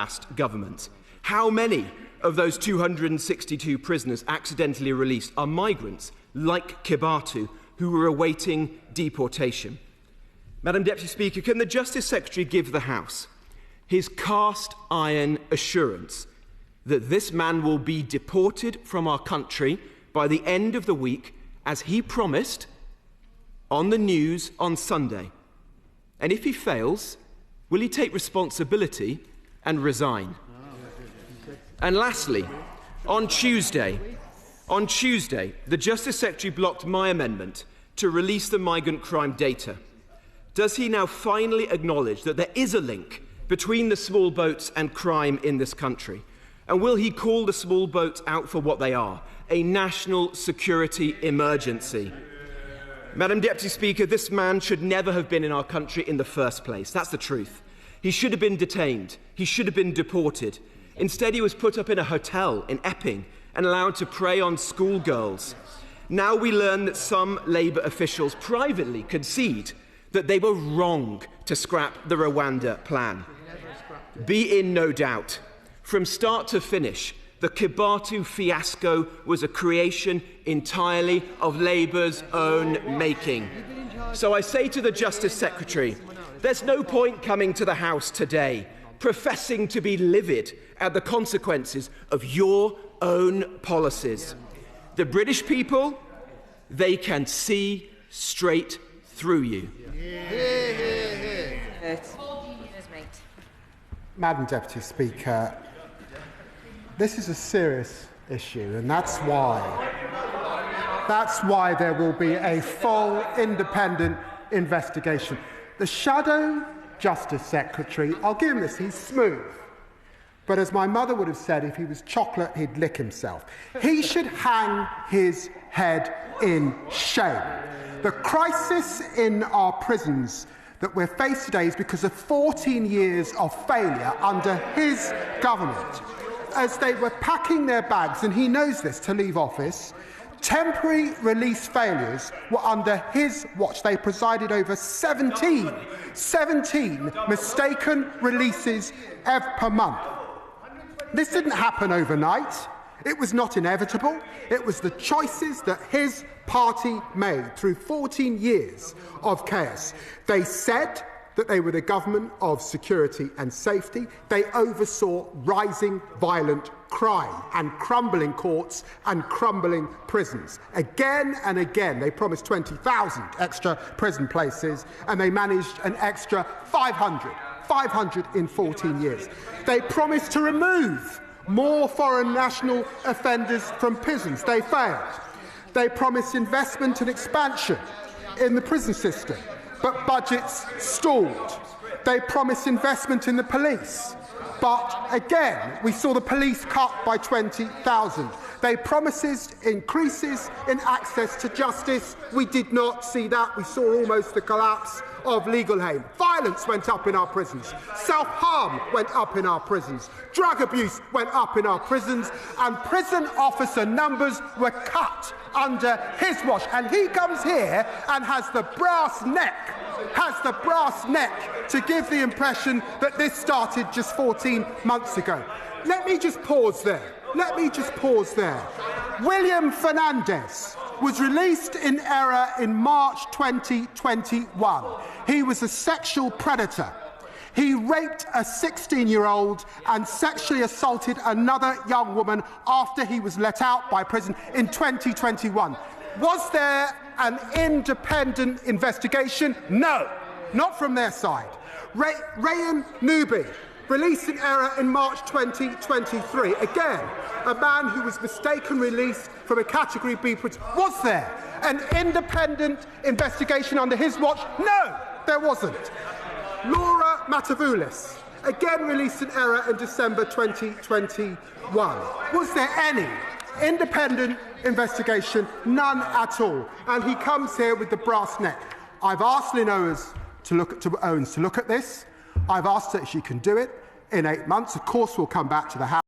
last government. How many of those 262 prisoners accidentally released are migrants like Kibatu who were awaiting deportation? Madam Deputy Speaker, can the Justice Secretary give the House his cast iron assurance that this man will be deported from our country by the end of the week, as he promised on the news on Sunday? And if he fails, will he take responsibility and resign? And lastly, on Tuesday, the Justice Secretary blocked my amendment to release the migrant crime data. Does he now finally acknowledge that there is a link between the small boats and crime in this country? And will he call the small boats out for what they are, a national security emergency? Madam Deputy Speaker, this man should never have been in our country in the first place. That's the truth. He should have been detained. He should have been deported. Instead, he was put up in a hotel in Epping and allowed to prey on schoolgirls. Now we learn that some Labour officials privately concede that they were wrong to scrap the Rwanda plan. Be in no doubt, from start to finish, the Kibatu fiasco was a creation entirely of Labour's own making. So I say to the Justice Secretary, there's no point coming to the House today professing to be livid at the consequences of your own policies. The British people, they can see straight through you. Madam Deputy Speaker, this is a serious issue, and that's why there will be a full independent investigation. The Shadow Justice Secretary, I'll give him this, he's smooth. But as my mother would have said, if he was chocolate, he'd lick himself. He should hang his head in shame. The crisis in our prisons that we're faced today is because of 14 years of failure under his government. As they were packing their bags, and he knows this, to leave office, temporary release failures were under his watch. They presided over 17 mistaken releases per month. This didn't happen overnight. It was not inevitable. It was the choices that his party made through 14 years of chaos. They said that they were the government of security and safety. They oversaw rising violent crime and crumbling courts and crumbling prisons. Again and again, they promised 20,000 extra prison places, and they managed an extra 500 in 14 years. They promised to remove more foreign national offenders from prisons. They failed. They promised investment and expansion in the prison system, but budgets stalled. They promised investment in the police, but again, we saw the police cut by 20,000. They promised increases in access to justice. We did not see that. We saw almost the collapse of legal aid. Violence went up in our prisons. Self-harm went up in our prisons. Drug abuse went up in our prisons. And prison officer numbers were cut under his watch. And he comes here and has the brass neck to give the impression that this started just 14 months ago. Let me just pause there. William Fernandez was released in error in March 2021. He was a sexual predator. He raped a 16-year-old and sexually assaulted another young woman after he was let out by prison in 2021. Was there an independent investigation? No, not from their side. Rayan Nubi, released in error in March 2023. Again, a man who was mistaken released from a Category B prison. Was there an independent investigation under his watch? No, there wasn't. Laura Matavoulis, again released in error in December 2021. Was there any independent investigation? None at all. And he comes here with the brass neck. I've asked Lynn Owens to look at this. I've asked her if she can do it in 8 months. Of course, we'll come back to the House.